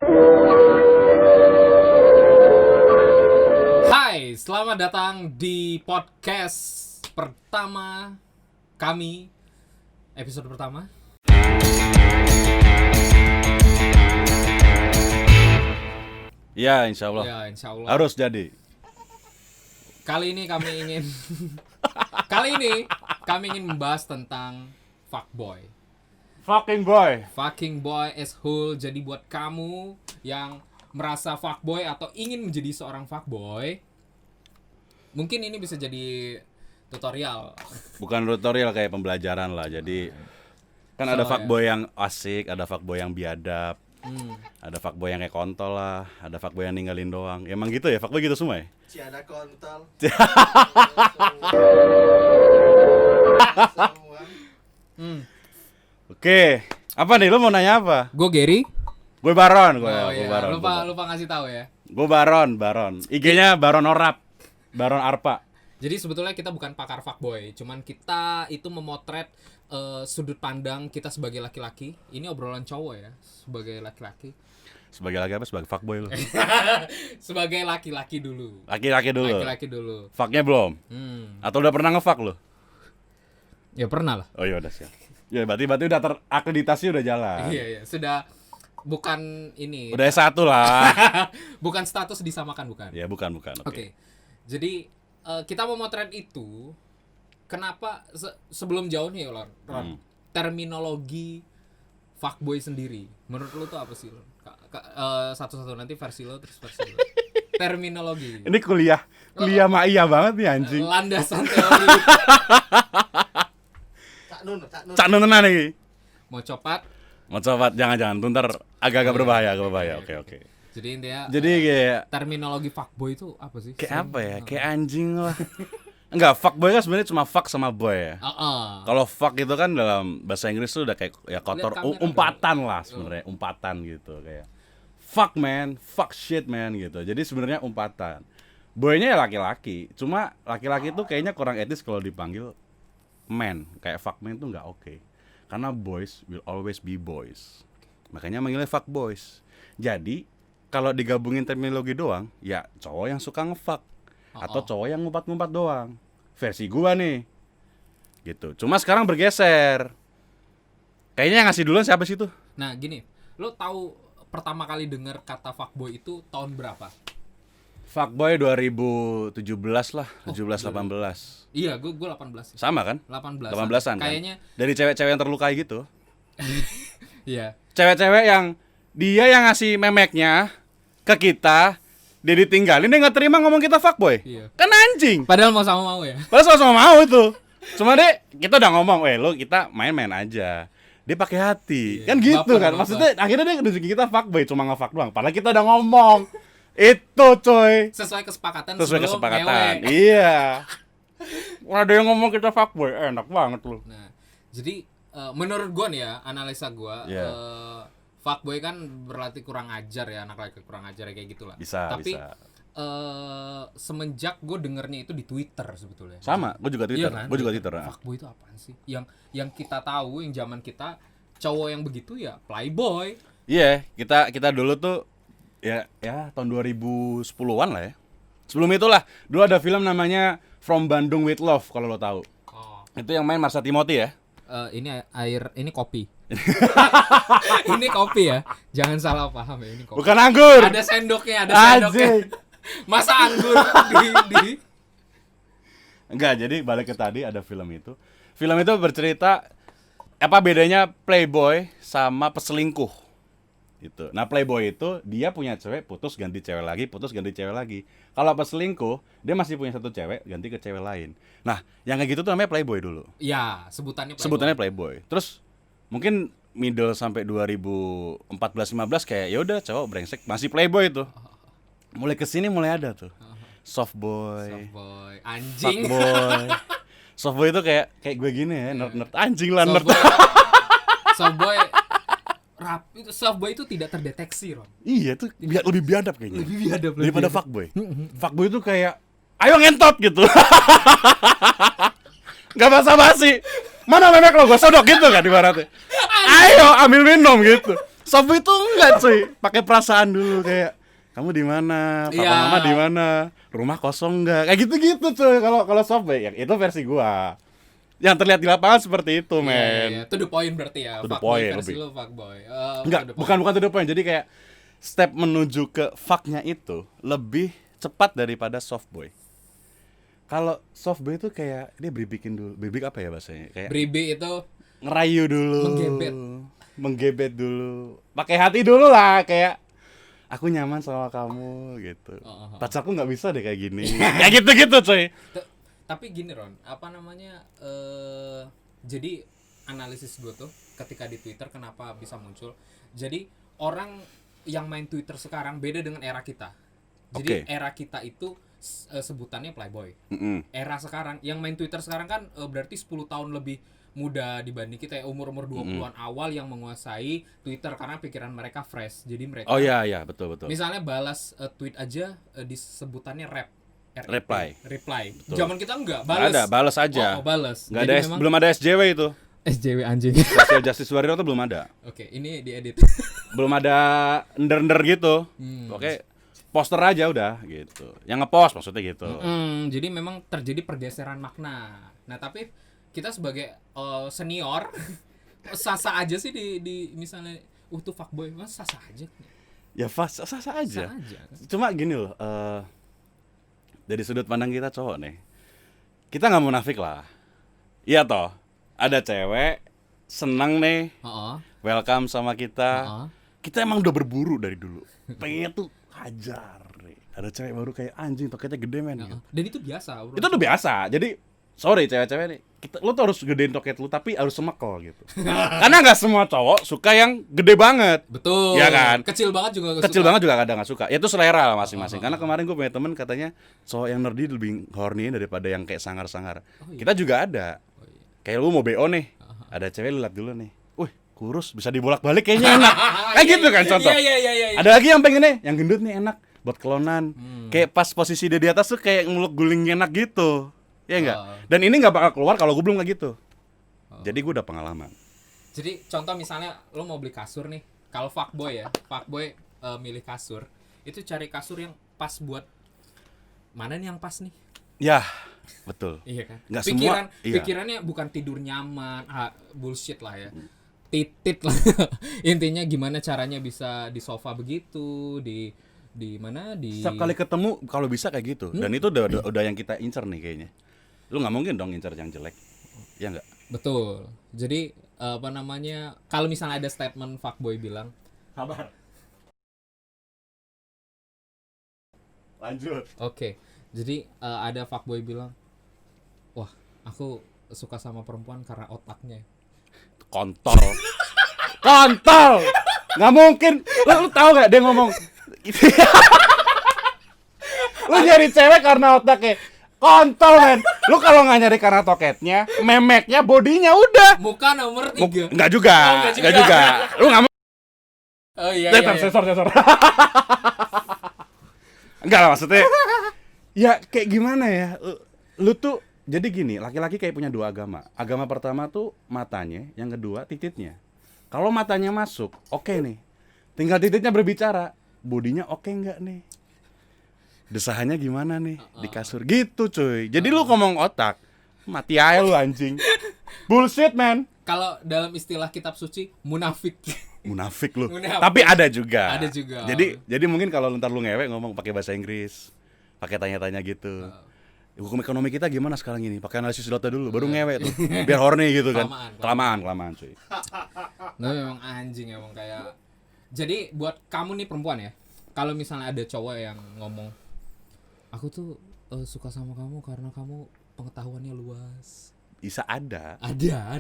Hai, selamat datang di podcast pertama kami, episode pertama. Ya, insya Allah. Ya, insya Allah. Harus jadi. Kali ini kami ingin membahas tentang fuckboy. Fucking boy. Fucking boy as whole. Jadi buat kamu yang merasa fuckboy atau ingin menjadi seorang fuckboy, mungkin ini bisa jadi tutorial. Bukan tutorial, kayak pembelajaran lah. Jadi kan ada fuckboy yang asik, ada fuckboy yang biadab. Ada fuckboy yang kayak kontol lah, ada fuckboy yang ninggalin doang. Emang gitu ya, fuckboy gitu semua ya? Ciada kontol. Oke, apa nih, lu mau nanya apa? Gue Gary. Gue Baron, gue Oh gue iya, Baron. lupa ngasih tahu ya. Gue Baron. IG-nya Baron Orap, Baron Arpa. Jadi sebetulnya kita bukan pakar fuckboy, cuman kita itu memotret sudut pandang kita sebagai laki-laki. Ini obrolan cowok ya, sebagai laki-laki. Sebagai laki apa? Sebagai fuckboy lu? Sebagai laki-laki dulu. Laki-laki dulu. Laki-laki dulu. Fucknya belum? Atau udah pernah nge-fuck lu? Ya pernah lah. Oh iya, udah siap. Ya berarti udah terakreditasi, udah jalan. Iya, sudah bukan ini. Udah S1 lah. Bukan status disamakan, bukan. Ya bukan. Oke. Jadi kita memotret itu. Kenapa sebelum jauh nih Ron, terminologi fuckboy sendiri menurut lu tuh apa sih, Ron? Satu-satu nanti versi lo terus versi lo. Terminologi. Ini kuliah Ma'iyah banget nih anjing. Landasan teori. Cak Nun tenan nih. Mau copat. Jangan bentar, agak berbahaya. Oke. Jadi intinya kayak terminologi fuckboy itu apa sih? kayak apa ya? Kayak anjing lah. Enggak, fuckboy kan sebenarnya cuma fuck sama boy ya. Kalau fuck itu kan dalam bahasa Inggris tuh udah kayak ya kotor, umpatan lah sebenarnya, umpatan gitu kayak. Fuck man, fuck shit man gitu. Jadi sebenarnya umpatan. Boynya ya laki-laki. Cuma laki-laki tuh kayaknya kurang etis kalau dipanggil man. Kayak fuck man tuh enggak oke. Karena boys will always be boys. Makanya manggilnya fuck boys. Jadi kalau digabungin terminologi doang, ya cowok yang suka nge-fuck atau cowok yang ngumpat-ngumpat doang. Versi gua nih. Gitu. Cuma sekarang bergeser. Kayaknya yang ngasih duluan siapa sih tuh? Nah, gini. Lo tahu pertama kali dengar kata fuckboy itu tahun berapa? Fuckboy 2017 lah, 17-18. Iya, gue 18. Sama kan? 18-an kan? Kayaknya dari cewek-cewek yang terlukai gitu. iya. Cewek-cewek yang dia yang ngasih memeknya ke kita, dia ditinggalin, dia nggak terima ngomong kita fuckboy. Iya. Kan anjing. Padahal mau sama mau ya. Padahal sama-sama mau itu. Cuma deh kita udah ngomong, lo kita main-main aja. Dia pakai hati. Kan gitu baper. kan. Maksudnya akhirnya dia nunjukin kita fuckboy, cuma nge-fuck doang. Padahal kita udah ngomong. Itu coy. Sesuai kesepakatan. Iya. Ada yang ngomong kita fuckboy, enak banget lu. Nah, jadi menurut gua nih ya, analisa gua, fuckboy kan berarti kurang ajar ya, anak laki kurang ajar ya, kayak gitulah. Tapi semenjak gue dengernya itu di Twitter sebetulnya. Sama, gue juga Twitter. Iya kan? Gue juga Twitter. Fuckboy itu apaan sih? Yang kita tahu, yang zaman kita cowok yang begitu ya playboy. Iya, kita dulu tuh ya tahun 2010-an lah ya. Sebelum itulah, dulu ada film namanya From Bandung with Love, kalau lo tahu. Itu yang main Marsha Timothy ya. Ini kopi. Ini kopi ya. Jangan salah paham ya, ini kopi. Bukan anggur. Ada sendoknya. Masa anggur di Enggak, jadi balik ke tadi ada film itu. Film itu bercerita apa bedanya playboy sama peselingkuh. Gitu. Nah, playboy itu dia punya cewek, putus ganti cewek lagi. Kalau peselingkuh, dia masih punya satu cewek, ganti ke cewek lain. Nah, yang kayak gitu tuh namanya playboy dulu. Ya, sebutannya playboy. Terus mungkin middle sampai 2014-15 kayak ya udah cowok brengsek masih playboy tuh. Mulai kesini mulai ada tuh softboy, anjing, fuckboy. Softboy itu kayak gue gini ya, nerd anjing lah, nerd. Softboy itu tidak terdeteksi, Ron. Iya tuh lebih biadab kayaknya. Lebih biadab daripada fuckboy. Fuckboy itu kayak ayo ngentot gitu. Gak basa-basi. Mana memek lo, gue sodok gitu kan ibaratnya. Ayo ambil minum gitu. Softboy itu enggak cuy, pakai perasaan dulu kayak kamu di mana, papa mama di mana, rumah kosong enggak, kayak gitu-gitu cuy. Kalau softboy ya itu versi gua. Yang terlihat di lapangan seperti itu, men. Itu the point berarti ya. To the point versi lebih. lo fuckboy. Enggak, bukan to the point. Jadi kayak step menuju ke fucknya itu lebih cepat daripada softboy. Kalau softboy itu kayak dia bikin dulu. Bibik apa ya bahasanya? Kayak bribi itu ngerayu dulu. Menggebet dulu. Pakai hati dulu lah kayak aku nyaman sama kamu gitu. Pacarku nggak bisa deh kayak gini. Kayak gitu-gitu, coy. Tapi gini Ron, apa namanya? Jadi analisis gue tuh ketika di Twitter kenapa bisa muncul. Jadi orang yang main Twitter sekarang beda dengan era kita. Jadi era kita itu sebutannya playboy. Era sekarang yang main Twitter sekarang kan berarti 10 tahun lebih muda dibanding kita ya, umur-umur 20-an awal yang menguasai Twitter karena pikiran mereka fresh. Jadi mereka betul. Misalnya balas tweet aja disebutannya reply. Zaman kita enggak balas. Ada, balas aja. Balas. Enggak ada belum ada SJW itu. SJW anjing. Social Justice Warrior itu belum ada. Oke, ini diedit. Belum ada ender gitu. Oke, poster aja udah gitu. Yang ngepost maksudnya gitu. Jadi memang terjadi pergeseran makna. Nah, tapi kita sebagai senior sasa aja sih di misalnya tuh fuckboy, mas sasa aja. Ya sasa aja. Cuma gini loh, dari sudut pandang kita cowok nih, kita nggak munafik lah, iya toh, ada cewek senang nih, welcome sama kita, kita emang udah berburu dari dulu, pengen tuh hajar nih, ada cewek baru kayak anjing toketnya gede men, gitu. Dan itu biasa, bro. Itu udah biasa, jadi sorry cewek-cewek nih, lo tuh harus gedein toket lo tapi harus semekel gitu. Karena nggak semua cowok suka yang gede banget. Betul. Ya kan? Kecil banget juga kadang nggak suka. Ya itu selera lah masing-masing. Karena kemarin gue punya temen katanya cowok yang nerdy lebih horny daripada yang kayak sangar-sangar. Kita juga ada. Kayak lu mau BO nih, ada cewek lu liat dulu nih. Wih, kurus bisa dibolak-balik kayaknya enak. Kayak gitu kan contoh. Iya. Ada lagi yang pengen nih, yang gendut nih enak buat kelonan. Kayak pas posisi dia di atas tuh kayak ngeluk guling enak gitu. Ya enggak? Dan ini enggak bakal keluar kalau gue belum kayak gitu. Jadi gue udah pengalaman. Jadi contoh misalnya lo mau beli kasur nih. Kalau fuckboy milih kasur, itu cari kasur yang pas buat mana nih yang pas nih? Ya, betul. Iya kan? Nggak semua. Pikirannya bukan tidur nyaman, bullshit lah ya. Titit lah. Intinya gimana caranya bisa di sofa begitu, di mana di sekali ketemu kalau bisa kayak gitu. Dan itu udah yang kita incer nih kayaknya. Lu nggak mungkin dong incer yang jelek, ya nggak? Betul. Jadi apa namanya? Kalau misalnya ada statement fuckboy bilang, kabar. Lanjut. Oke. Jadi ada fuckboy bilang, wah, aku suka sama perempuan karena otaknya. Kontol. Kontol. Nggak mungkin. Lu tahu nggak dia ngomong? Lu nyari cewek karena otaknya. Kontol men. Lu kalau nggak nyari karena toketnya, memeknya, bodinya udah. Muka nomor 3. Enggak juga. Lu nggak mau. Oh iya. Sensor. Enggak lah maksudnya. Ya kayak gimana ya? Lu tuh jadi gini, laki-laki kayak punya dua agama. Agama pertama tuh matanya, yang kedua titiknya. Kalau matanya masuk, oke nih. Tinggal titiknya berbicara, bodinya oke nggak nih? Desahannya gimana nih di kasur gitu cuy. Jadi lu ngomong otak, mati aja lu anjing. Bullshit man. Kalau dalam istilah kitab suci, munafik. Munafik lu. Tapi ada juga. Ada juga. Jadi mungkin kalau ntar lu ngewek ngomong pakai bahasa Inggris, pakai tanya-tanya gitu. Hukum ekonomi kita gimana sekarang ini? Pakai analisis data dulu, baru ngewek tuh. Biar horny gitu kan. Kelamaan cuy. Nah, memang anjing emang kayak. Jadi buat kamu nih perempuan ya, kalau misalnya ada cowok yang ngomong, aku tuh suka sama kamu karena kamu pengetahuannya luas. Bisa ada.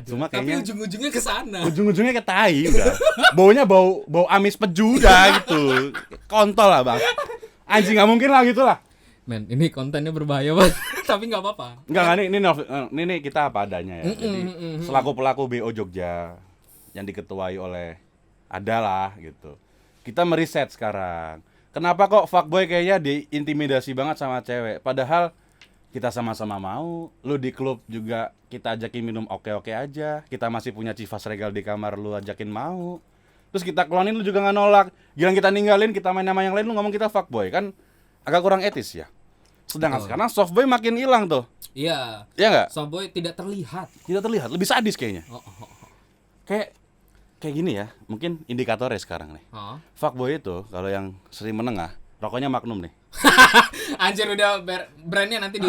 Cuma kayaknya tapi ujung-ujungnya ke sana. Ujung-ujungnya ke tai udah. Baunya bau amis peju udah gitu. Kontol lah, Bang. Anjing enggak mungkin lah gitu lah. Men, ini kontennya berbahaya banget. Tapi enggak apa-apa. Enggak, ini kita apa adanya ya. Jadi selaku pelaku BO Jogja yang diketuai oleh adalah gitu. Kita meriset sekarang. Kenapa kok fuckboy kayaknya diintimidasi banget sama cewek? Padahal kita sama-sama mau. Lu di klub juga kita ajakin minum oke-oke aja. Kita masih punya Chivas Regal di kamar, lu ajakin mau. Terus kita klonin lu juga nggak nolak. Giliran kita ninggalin, kita main sama yang lain, lu ngomong kita fuckboy. Kan agak kurang etis ya. Sedangkan sekarang softboy makin hilang tuh. Iya. Iya nggak? Softboy tidak terlihat. Tidak terlihat, lebih sadis kayaknya. Oh. Kayak gini ya, mungkin indikatornya sekarang nih. Fuckboy itu kalau yang sering menengah, rokoknya Magnum nih. Anjir udah brandnya nanti di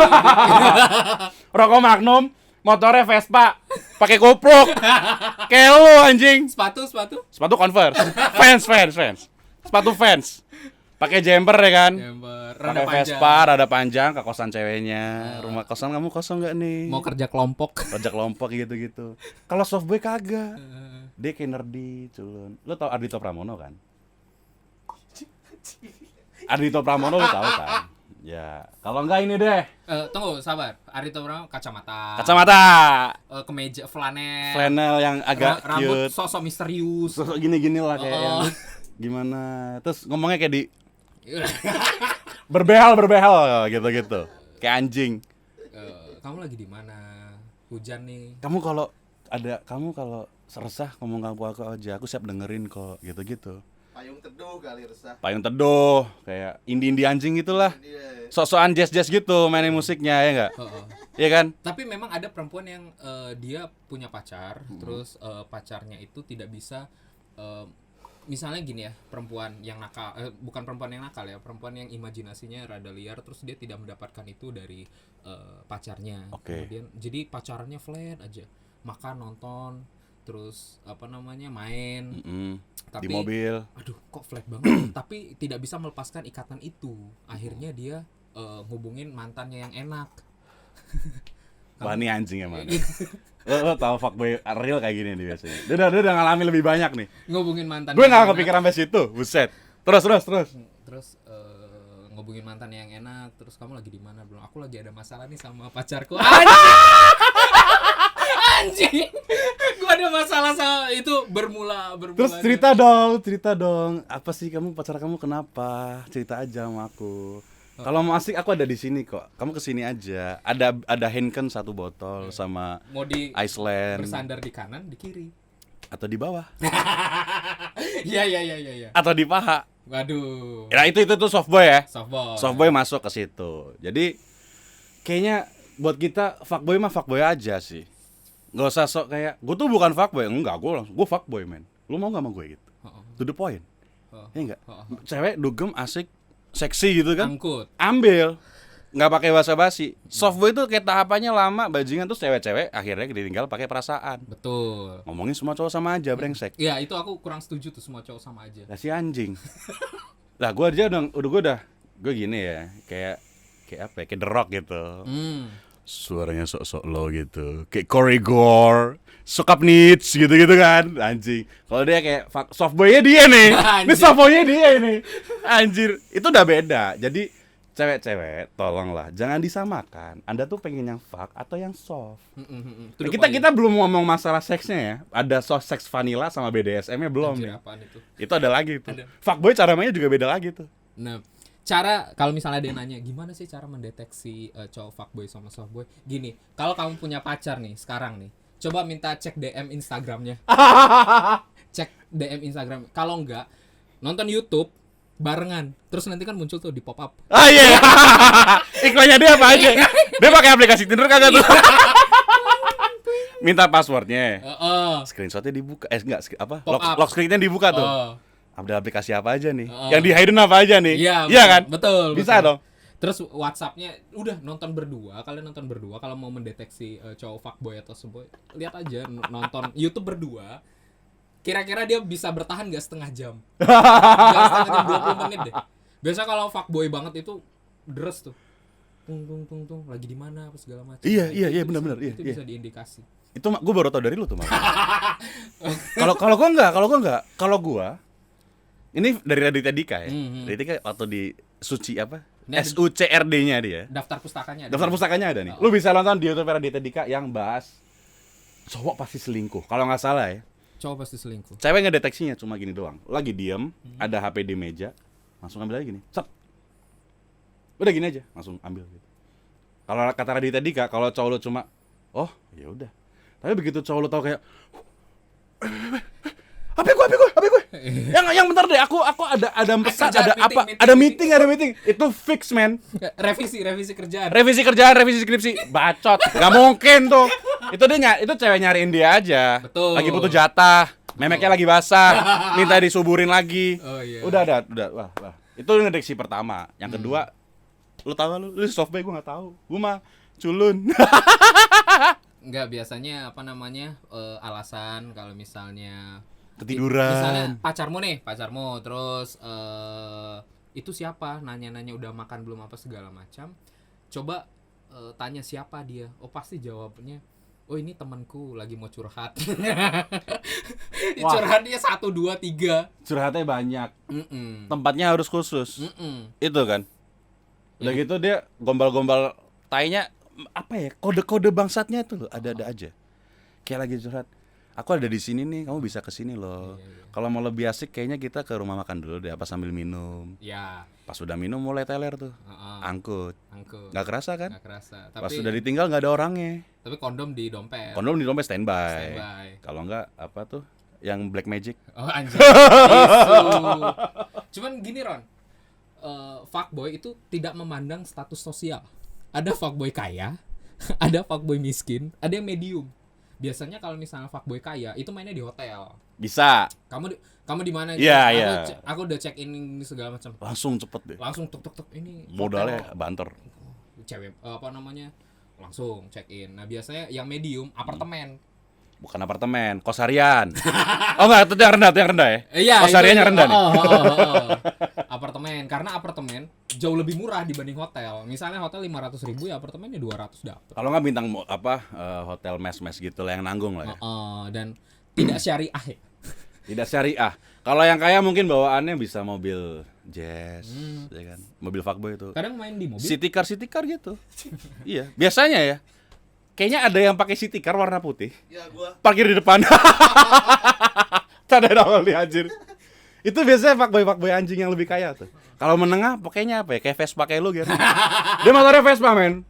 Rokok Magnum, motornya Vespa, pakai kupluk. Kayak lu anjing. Sepatu Converse. Fans. Sepatu Vans. Pakai jumper ya kan? Pakai Vespa, rada panjang ke kosan ceweknya. Rumah kosan kamu kosong enggak nih? mau kerja kelompok gitu. Kalau softboy kagak. Dia kayak nerdy, culun. Lu tau Ardhito Pramono kan? Ardhito Pramono lu tahu kan? Ya, kalau enggak ini deh. Tunggu, sabar. Ardhito Pramono kacamata. Kemeja Flanel yang agak rambut cute. sosok misterius. Sosok gini-gini lah kayak yang gimana. Terus ngomongnya kayak di berbehal gitu. Kayak anjing. Kamu lagi di mana? Hujan nih. Kamu kalau resah ngomong kamu aku aja, aku siap dengerin kok, gitu. Payung teduh kali resah. Payung teduh, kayak indie anjing gitulah. Sok-sokan jazz gitu mainin musiknya ya enggak? Iya kan? Tapi memang ada perempuan yang dia punya pacar, terus pacarnya itu tidak bisa misalnya gini ya, perempuan yang nakal, bukan perempuan yang nakal ya, perempuan yang imajinasinya rada liar, terus dia tidak mendapatkan itu dari pacarnya. Kemudian jadi pacarannya flat aja, makan, nonton, terus main, tapi di mobil. Aduh, kok flat banget. Tapi tidak bisa melepaskan ikatan itu. Akhirnya dia ngubungin mantannya yang enak. Wah, ini anjing emang. Lo tau fuckboy real kayak gini nih biasanya. Dia udah ngalamin lebih banyak nih. Ngubungin mantan. Gue gak kepikiran sampai situ, buset. Terus. Terus ngubungin mantan yang enak. Terus kamu lagi di mana? Belum. Aku lagi ada masalah nih sama pacarku. Anjing. Gue ada masalah sama itu bermula. Terus cerita dong. Apa sih pacar kamu kenapa? Cerita aja sama aku. Kalau mau asik aku ada di sini kok. Kamu kesini aja. Ada Heineken 1 botol sama mau di Iceland. Bersandar di kanan, di kiri. Atau di bawah. Iya. Atau di paha. Waduh. Ya itu tuh softboy ya. Softboy masuk ke situ. Jadi kayaknya buat kita fuckboy mah fuckboy aja sih. Gak usah sok kayak gue tuh bukan fuckboy. Enggak, gue fuckboy man. Lu mau gak sama gue gitu? To the point. Ya enggak? Cewek dugem asik seksi gitu kan? Angkut. Ambil. Nggak pakai basa-basi. Softboy itu kayak tahapannya lama, bajingan, terus cewek-cewek akhirnya ditinggal pakai perasaan. Betul. Ngomongin semua cowok sama aja, brengsek. Iya, itu aku kurang setuju tuh, semua cowok sama aja. Lah si anjing. Lah gue aja gue gini ya, kayak apa ya, kayak The Rock gitu. Suaranya sok-sok low gitu. Kayak Corey Gore, Sokap Nits gitu-gitu kan, anjing. Kalau dia kayak softboy-nya dia nih. Ini softboy-nya dia ini. Anjir, itu udah beda. Jadi cewek-cewek, tolonglah jangan disamakan. Anda tuh pengen yang fuck atau yang soft. Kita belum ngomong masalah seksnya ya. Ada soft sex vanilla sama BDSM-nya belum. Anjir, apaan itu? Itu ada lagi tuh. Fuckboy cara mainnya juga beda lagi tuh. Nah, cara kalau misalnya dia nanya gimana sih cara mendeteksi cowok fuckboy sama softboy? Gini, kalau kamu punya pacar nih sekarang nih, coba minta cek DM Instagramnya. Cek DM Instagram. Kalau enggak, nonton YouTube barengan. Terus nanti kan muncul tuh di pop up. Ah iya. Iklannya dia apa aja? Dia pakai aplikasi Tinder kagak tuh? Minta passwordnya. Screenshotnya dibuka. Enggak, apa? Lock screennya dibuka tuh. Ada aplikasi apa aja nih? Yang di hidden apa aja nih? Iya kan? Betul. Bisa dong. Terus WhatsApp-nya udah nonton berdua. Kalian nonton berdua kalau mau mendeteksi cowok fuckboy atau softboy. Lihat aja nonton YouTube berdua. Kira-kira dia bisa bertahan gak setengah jam? Jangan setengah jam, 20 menit deh. Biasa kalau fuckboy banget itu deres tuh. Tung lagi di mana apa segala macam. Iya benar. Itu bisa diindikasi. Itu gue baru tau dari lu tuh, Mas. Kalau gue enggak. Kalau gue ini dari Raditya Dika ya. Raditya Dika waktu di Suci apa? SUCRD-nya dia. Daftar pustakanya ada. Daftar pustakanya ada nih. Lu bisa nonton di YouTube Raditya Dika yang bahas cowok pasti selingkuh. Kalau nggak salah ya. Cowok pasti selingkuh. Cewek ngedeteksinya cuma gini doang. Lagi diem, ada HP di meja, langsung ambil aja gini. Set. Udah gini aja, langsung ambil gitu. Kalau kata Raditya Dika, kalau cowok lu cuma oh, ya udah. Tapi begitu cowok lu tahu kayak HP gue. Yang bentar deh, aku ada pesan, Kerjaan, ada meeting. Itu fix, man. Revisi kerjaan. Revisi kerjaan, revisi skripsi. Bacot. Gak mungkin tuh. Itu cewek nyariin dia aja. Betul. Lagi butuh jatah. Memeknya lagi basah. Minta disuburin lagi. Oh iya. Udah. Wah. Itu ngedeksi pertama. Yang kedua, lu tahu lu softbay gue nggak tahu. Gue mah culun. Enggak, biasanya alasan kalau misalnya Ketiduran. Misalnya pacarmu terus itu siapa? Nanya-nanya udah makan belum apa segala macam. Coba tanya siapa dia. Oh, pasti jawabnya, oh ini temanku lagi mau curhat. Curhatnya 1, 2, 3. Curhatnya banyak. Tempatnya harus khusus. Itu kan. Udah gitu dia gombal-gombal tainya apa ya? Kode-kode bangsatnya tuh loh, ada aja. Kayak lagi curhat. Aku ada di sini nih, kamu bisa ke sini loh. Kalau mau lebih asik kayaknya kita ke rumah makan dulu deh, apa sambil minum. Ya. Pas udah minum mulai teler tuh. Angkut. Nggak kerasa kan? Nggak kerasa. Pas udah ditinggal nggak ada orangnya. Tapi kondom di dompet. Standby. Kalau nggak apa tuh? Yang black magic. Oh anjir. Cuman gini Ron, fuckboy itu tidak memandang status sosial. Ada fuckboy kaya, ada fuckboy miskin, ada yang medium. Biasanya kalau misalnya fuckboy kaya itu mainnya di hotel. Bisa. Kamu di mana? Iya. Aku udah check in segala macam. Langsung cepet deh. Langsung tuk ini. Modalnya banter. Cewek langsung check in. Nah biasanya yang medium apartemen. Bukan apartemen, kos harian. Oh enggak, itu yang rendah ya? Iya. Kos hariannya rendah nih. Apartemen, karena apartemen jauh lebih murah dibanding hotel. Misalnya hotel 500.000 ya apartemennya 200 dapat. Kalau nggak bintang hotel mes gitu lah yang nanggung lah ya. Dan tidak syariah ya. Tidak syariah. Kalau yang kaya mungkin bawaannya bisa mobil jazz, ya kan? Mobil fuckboy itu. Kadang main di mobil. City car gitu. Iya, biasanya ya. Kayaknya ada yang pakai city car warna putih. Ya gua. Parkir di depan. Tanda awal di anjir. Itu biasanya fuckboy anjing yang lebih kaya tuh. Kalau menengah pakainya apa ya? Kayak Vespa kayak lu gitu. Dia motornya Vespa, men.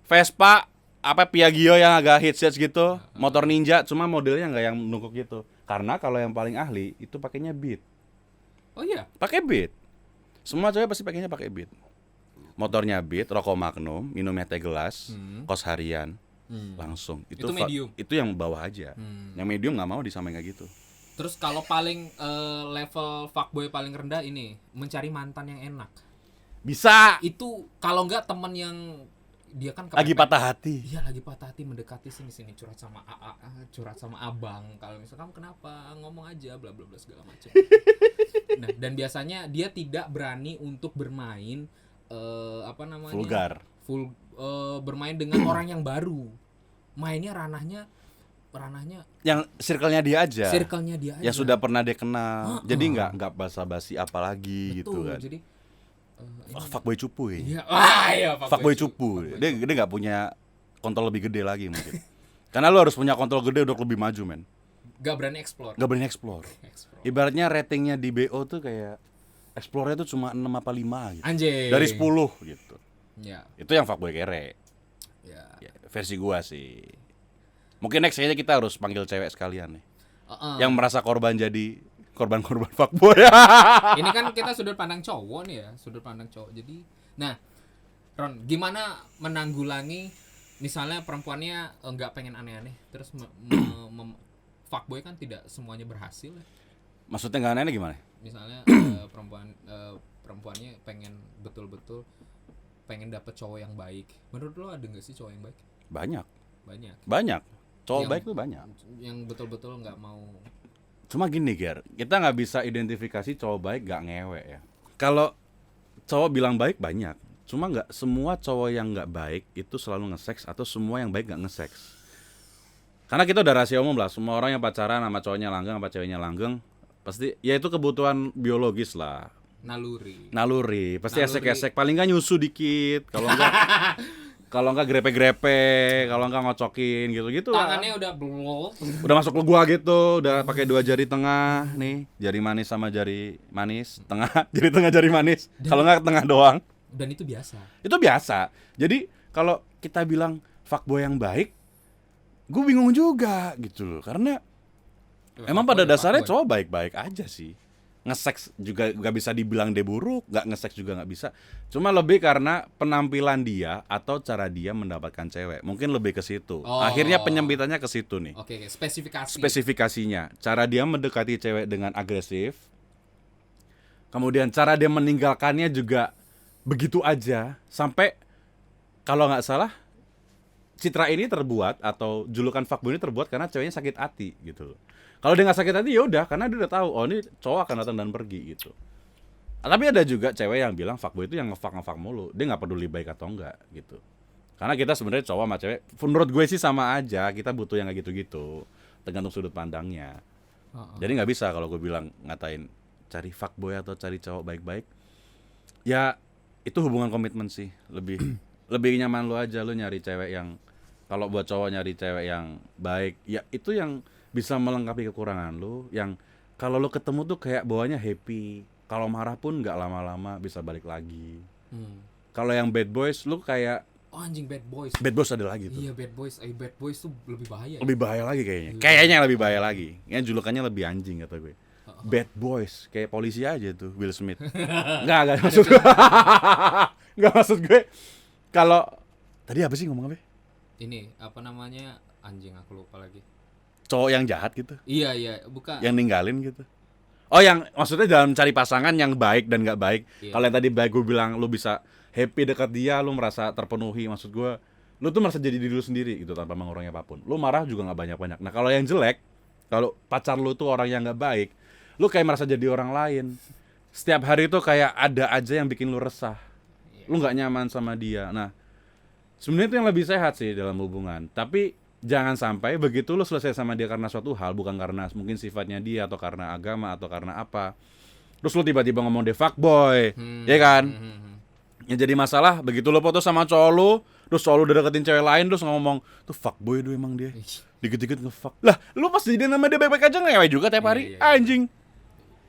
Vespa Piaggio yang agak hits gitu, motor Ninja, cuma modelnya nggak yang nungkuk gitu. Karena kalau yang paling ahli itu pakainya Beat. Oh iya. Pakai Beat. Semua cewek pasti pakainya pakai Beat. Motornya Beat, rokok Magnum, minumnya teh gelas, kos harian. Langsung itu medium. Itu yang bawah aja. Yang medium nggak mau disamain kayak gitu. Terus kalau paling level fuckboy paling rendah ini mencari mantan yang enak. Bisa. Itu kalau nggak temen yang dia kan lagi patah hati. Iya, lagi patah hati mendekati sini curhat sama curhat sama abang. Kalau misalnya kamu kenapa, ngomong aja bla bla bla segala macam. Nah, dan biasanya dia tidak berani untuk bermain vulgar. Bermain dengan orang yang baru. Mainnya ranahnya yang circle-nya dia aja. Yang sudah pernah dia kenal. Jadi enggak basa-basi apalagi. Betul, gitu kan. Jadi fuckboy cupu ya. Iya, fuckboy cupu. Dia enggak punya kontrol lebih gede lagi mungkin. Karena lu harus punya kontrol gede untuk lebih maju, men. Gak berani explore. Ibaratnya ratingnya di BO tuh kayak explore-nya tuh cuma 6 apa 5 gitu. Anjay. Dari 10 gitu. Ya. Itu yang fuckboy kere. Ya, versi gua sih. Mungkin next kayaknya kita harus panggil cewek sekalian nih. Yang merasa korban korban fuckboy. Ini kan kita sudut pandang cowok nih ya, Jadi, nah, Ron, gimana menanggulangi misalnya perempuannya nggak pengen aneh-aneh, terus fuckboy kan tidak semuanya berhasil ya. Maksudnya nggak aneh gimana? Misalnya perempuannya pengen betul-betul pengen dapet cowok yang baik. Menurut lo ada nggak sih cowok yang baik? Banyak. Cowok baik tuh banyak. Yang betul-betul nggak mau. Cuma gini, Ger, kita nggak bisa identifikasi cowok baik nggak ngewe ya. Kalau cowok bilang baik banyak, cuma nggak semua cowok yang nggak baik itu selalu nge-seks atau semua yang baik nggak nge-seks. Karena kita udah rahasia umum lah, semua orang yang pacaran sama cowoknya langgeng sama ceweknya langgeng pasti ya itu kebutuhan biologis lah. Naluri. Pasti esek-esek, paling nggak nyusu dikit, kalau enggak grepe-grepe, kalau enggak ngocokin gitu-gitu. Tangannya udah masuk ke gua gitu, udah pakai 2 jari tengah nih, jari manis sama jari manis, tengah, jari tengah jari manis. Kalau enggak tengah doang. Dan itu biasa. Jadi kalau kita bilang fuckboy yang baik, gua bingung juga gitu loh, karena emang pada dasarnya cowok baik-baik aja sih. nge-seks juga nggak bisa dibilang dia buruk, nggak nge-seks juga nggak bisa. Cuma lebih karena penampilan dia atau cara dia mendapatkan cewek. Mungkin lebih ke situ. Akhirnya penyempitannya ke situ nih. Oke, spesifikasi. Spesifikasinya, cara dia mendekati cewek dengan agresif. Kemudian cara dia meninggalkannya juga begitu aja. Sampai kalau nggak salah citra ini terbuat atau julukan fuckboy ini terbuat karena ceweknya sakit hati gitu. Kalau dia nggak sakit hati ya udah, karena dia udah tahu oh ini cowok akan datang dan pergi gitu. Tapi ada juga cewek yang bilang fuckboy itu yang nge-fuck mulu, dia nggak peduli baik atau enggak gitu. Karena kita sebenarnya cowok sama cewek, menurut gue sih sama aja, kita butuh yang kayak gitu-gitu, tergantung sudut pandangnya. Jadi nggak bisa kalau gue bilang ngatain cari fuckboy atau cari cowok baik-baik. Ya itu hubungan komitmen sih, lebih nyaman lu aja, lu nyari cewek yang, kalau buat cowok nyari cewek yang baik, ya itu yang bisa melengkapi kekurangan lu, yang kalau lu ketemu tuh kayak bawanya happy, kalau marah pun nggak lama-lama bisa balik lagi. Kalau yang bad boys lu kayak anjing bad boys ada lagi tuh. Iya bad boys tuh lebih bahaya. Lebih bahaya lagi kayaknya lebih bahaya lagi. Ya julukannya lebih anjing kata gue. Bad boys kayak polisi aja tuh Will Smith. Enggak maksud gue. Enggak maksud gue. Kalau tadi apa sih ngomong apa? Ini apa namanya, anjing aku lupa lagi. Cowok yang jahat gitu. Iya, bukan. Yang ninggalin gitu. Oh, yang maksudnya dalam cari pasangan yang baik dan nggak baik. Iya. Kalau yang tadi baik gue bilang lu bisa happy dekat dia, lu merasa terpenuhi. Maksud gue, lu tuh merasa jadi diri lu sendiri gitu tanpa mengurangi apapun. Lu marah juga nggak banyak-banyak. Nah kalau yang jelek, kalau pacar lu tuh orang yang nggak baik, lu kayak merasa jadi orang lain. Setiap hari tuh kayak ada aja yang bikin lu resah. Lu nggak nyaman sama dia. Nah sebenarnya itu yang lebih sehat sih dalam hubungan. Tapi jangan sampai begitu lu selesai sama dia karena suatu hal, bukan karena mungkin sifatnya dia atau karena agama atau karena apa, terus lu tiba-tiba ngomong dia fuckboy, ya kan? Yang jadi masalah begitu lu foto sama cowok lu, terus cowok lu udah deketin cewek lain, terus ngomong tuh fuckboy tuh emang dia, dikit-dikit nge-fuck. Lah, lu pas jadi nama dia baik-baik aja ngewe juga tiap hari, anjing.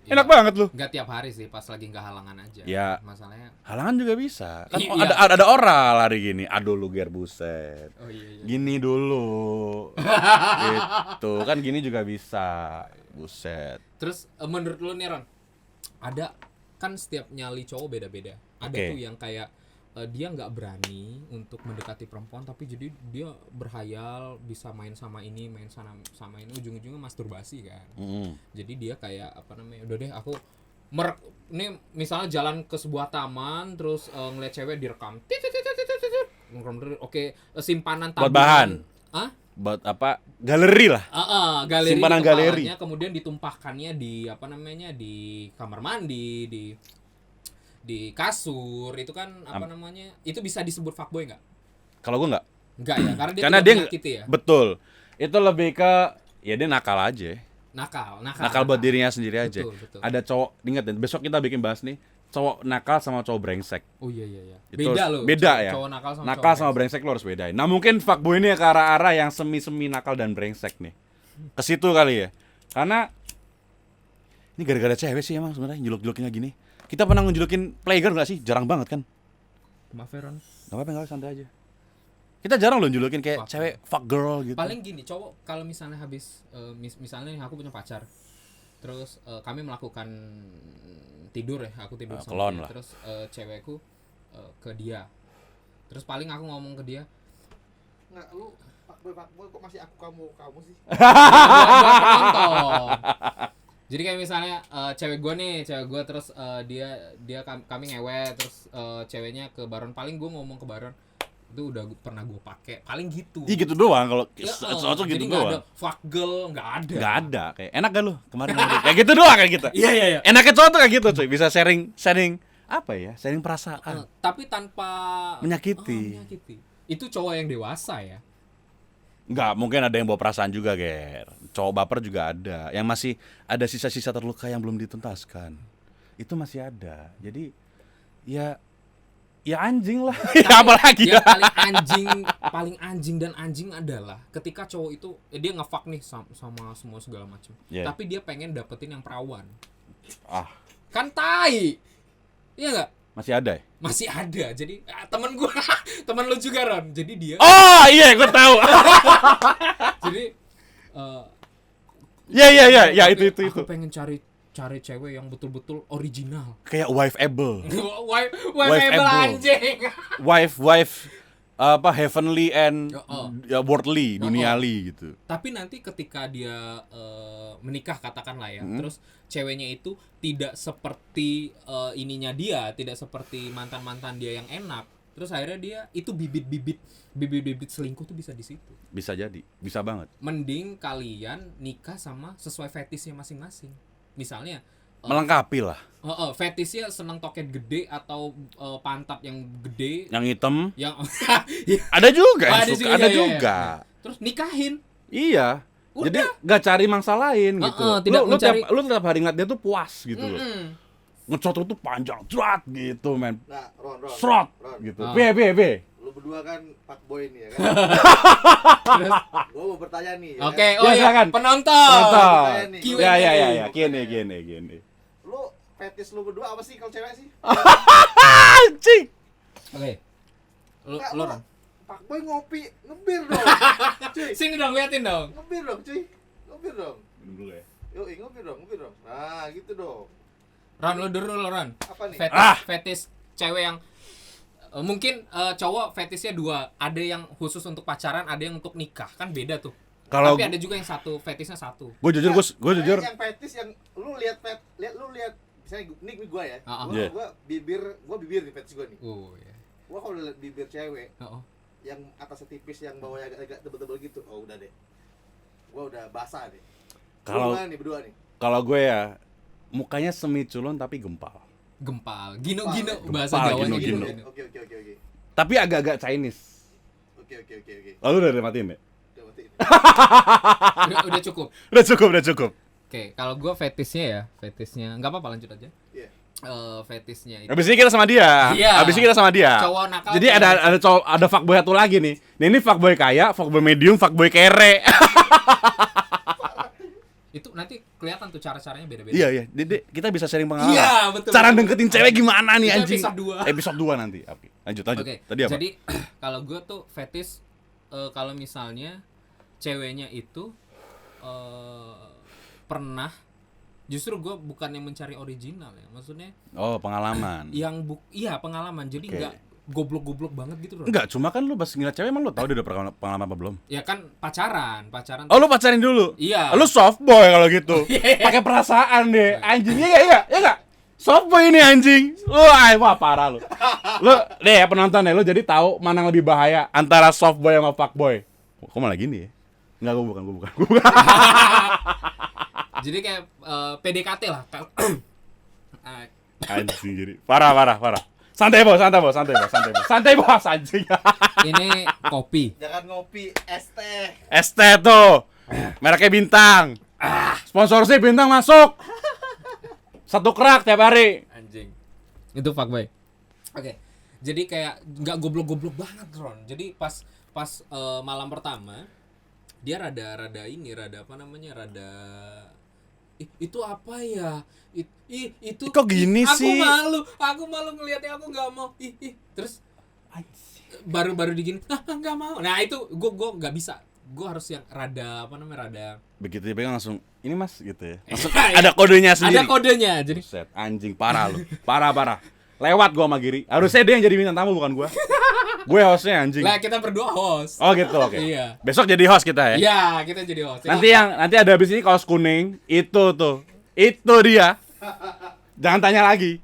Enak banget lu. Enggak tiap hari sih, pas lagi enggak halangan aja. Ya. Masalahnya halangan juga bisa. Kan ada oral hari gini. Aduh lu ger buset. Oh iya. Gini dulu. Gitu. Kan gini juga bisa. Buset. Terus menurut lu nih Ron, ada kan setiap nyali cowok beda-beda. Ada tuh yang kayak dia nggak berani untuk mendekati perempuan, tapi jadi dia berhayal bisa main sama ini, main sama ini, ujung-ujungnya masturbasi kan. Jadi dia kayak apa namanya, udah deh aku ini misalnya jalan ke sebuah taman terus ngeliat cewek direkam, oke, simpanan tabungan, buat bahan, buat apa, galeri lah, galeri, simpanan galeri, kemudian ditumpahkannya di apa namanya, di kamar mandi, di kasur, itu kan apa namanya, itu bisa disebut fuckboy nggak? Kalau gue nggak ya, karena dia menyakiti ya. Betul, itu lebih ke ya dia nakal aja. Nakal buat dirinya sendiri aja. Betul. Ada cowok, ingat ya, besok kita bikin bahas nih cowok nakal sama cowok brengsek. Oh iya. Beda loh. Beda ya. Cowok nakal sama brengsek lo harus bedain. Nah mungkin fuckboy ini ke arah-arah yang semi nakal dan brengsek nih. Ke situ kali ya. Karena ini gara-gara cewek sih emang sebenarnya juluk-julukinnya gini. Kita pernah ngejulukin playgirl nggak sih? Jarang banget kan? Maaf Ron. Gak apa-apa, santai aja. Kita jarang loh julukin kayak cewek fuck girl gitu. Paling gini, cowok kalau misalnya habis misalnya aku punya pacar, terus kami melakukan tidur ya, aku tidur sama dia, terus cewekku ke dia, terus paling aku ngomong ke dia, nggak, lu fuckboy kok masih kamu sih? Jadi kayak misalnya cewek gue terus kami ngewe, terus ceweknya ke Baron, paling gue ngomong ke Baron, itu udah pernah gue pakai, paling gitu. Iya gitu doang kalau soal gitu doang. Jadi nggak ada fuck girl, nggak ada. Kayak enak gak lu kemarin kayak gitu doang kayak gitu. Iya. Enaknya cowok tuh kayak gitu cuy, bisa sharing apa ya, sharing perasaan. Tapi tanpa menyakiti. Itu cowok yang dewasa ya. Enggak, mungkin ada yang bawa perasaan juga, Ger. Cowok baper juga ada, yang masih ada sisa-sisa terluka yang belum dituntaskan. Itu masih ada. Jadi ya anjing lah. Ya apalagi ya. Paling anjing dan anjing adalah ketika cowok itu dia nge-fuck nih sama semua segala macam. Yeah. Tapi dia pengen dapetin yang perawan. Kan tai. Iya enggak? Masih ada ya? Masih ada. Jadi temen lu juga Ron. Jadi dia iya gue tahu. Jadi ya itu. Aku pengen cari cari cewek yang betul-betul original. Kayak wife-able. Wife-able anjing. Wife heavenly and worldly, duniali gitu. Tapi nanti ketika dia menikah katakanlah ya, terus ceweknya itu tidak seperti ininya dia, tidak seperti mantan-mantan dia yang enak. Terus akhirnya dia itu bibit-bibit selingkuh tuh bisa di situ. Bisa jadi, bisa banget. Mending kalian nikah sama sesuai fetishnya masing-masing. Misalnya melengkapi lah. Fetishnya senang toket gede atau pantat yang gede, yang hitam, yang ada juga yang ada suka, juga, ada iya. juga. Terus nikahin. Iya. Udah. Jadi nggak cari mangsa lain gitu. Lu tiap hari ngeliat dia tuh puas gitu loh. Ngecot tuh panjang, cerat gitu men. Nah, Ron. Srot gitu. B. Lu berdua kan fuckboy nih ya kan. Terus Gua mau bertanya nih. oke, Ya, silakan. Penonton. Q&A. Ya, gini. Lu fetis lu berdua apa sih kalau cewek sih? Anjing. Oke. Enggak, Lu Ron. fuckboy ngopi, ngebir dong. Cuy, Sini dong, liatin dong. ngebir dong, cuy. Ngebir dong. Dulu ya. Yuk, ngebir dong. Nah, gitu dong. Ron, lu dulu Ron. Apa nih? Fetis cewek yang mungkin cowok fetisnya dua, ada yang khusus untuk pacaran, ada yang untuk nikah, kan beda tuh. Kalau tapi ada juga yang satu fetisnya satu. Gue jujur. Yang fetis yang lu lihat misalnya nih gua ya. Yeah. Gua bibir nih fetis gua nih. Iya. Gua kalau lihat bibir cewek Heeh. yang atasnya tipis yang bawahnya agak tebel-tebel gitu. Oh, udah deh. Gua udah basah deh. Kalau nih berdua nih. kalau gue ya mukanya semi culun tapi gempal. Gino bahasa Gempal, Jawanya gino. gino. Oke. Tapi agak-agak Chinese. Oke. Lalu udah matiin ya? Udah matiin. Udah cukup. Udah cukup. Oke, kalau gua fetisnya enggak apa-apa, lanjut aja. Iya. Fetisnya itu. Habis ini kita sama dia. Iya. Cowok nakal. Jadi ada fuckboy satu lagi nih. Nah, ini fuckboy kaya, fuckboy medium, fuckboy kere. Itu nanti kelihatan tuh cara-caranya beda-beda. Iya. Jadi kita bisa sharing pengalaman. Iya, betul. Cara deketin cewek gimana nih Itu anjing? episode 2 nanti. Oke. Lanjut. Oke. Tadi apa? Jadi kalau gue tuh fetis kalau misalnya ceweknya itu pernah, justru gue bukannya mencari original ya, maksudnya Pengalaman. yang pengalaman, jadi Oke. nggak goblok-goblok banget gitu loh. Enggak, cuma kan lu pas ngeliat cewek emang lu tahu dia udah pengalaman apa belum? Ya kan pacaran. Oh, lu pacarin dulu? Iya. Lu soft boy kalau gitu. Pakai perasaan deh. Anjing, iya enggak? Soft boy ini anjing. Wah, parah lu. Lu deh ya penonton ya, lu jadi tahu mana yang lebih bahaya antara soft boy sama fuck boy. Kok malah gini ya? Enggak, gue bukan. Jadi kayak PDKT lah. Anjing jadi. Parah. Santai bos, anjing. Ini kopi. Jangan ngopi, es teh. ST tuh. Mereknya Bintang. Sponsorship Bintang masuk. 1 kerak tiap hari. Anjing. Itu fuckboy. Oke. Jadi kayak nggak goblok-goblok banget, Ron. Jadi pas malam pertama dia rada itu apa ya? Itu kok gini sih? Aku malu ngelihatnya, aku nggak mau. Terus baru digini, nggak mau. Nah itu gue nggak bisa. Gue harus yang rada Begitu dia pegang langsung ini mas gitu ya. Langsung ada kodenya sendiri. Ada kodenya. Jadi Set, anjing parah lu. Parah. Lewat gua sama Giri. Harusnya dia yang jadi bintang tamu bukan gua. Gue hostnya anjing. lah kita berdua host. Oh gitu, oke. Iya. Besok jadi host kita ya. Iya, kita jadi host. Nanti ada habis ini kaos kuning itu tuh. Itu dia. Jangan tanya lagi.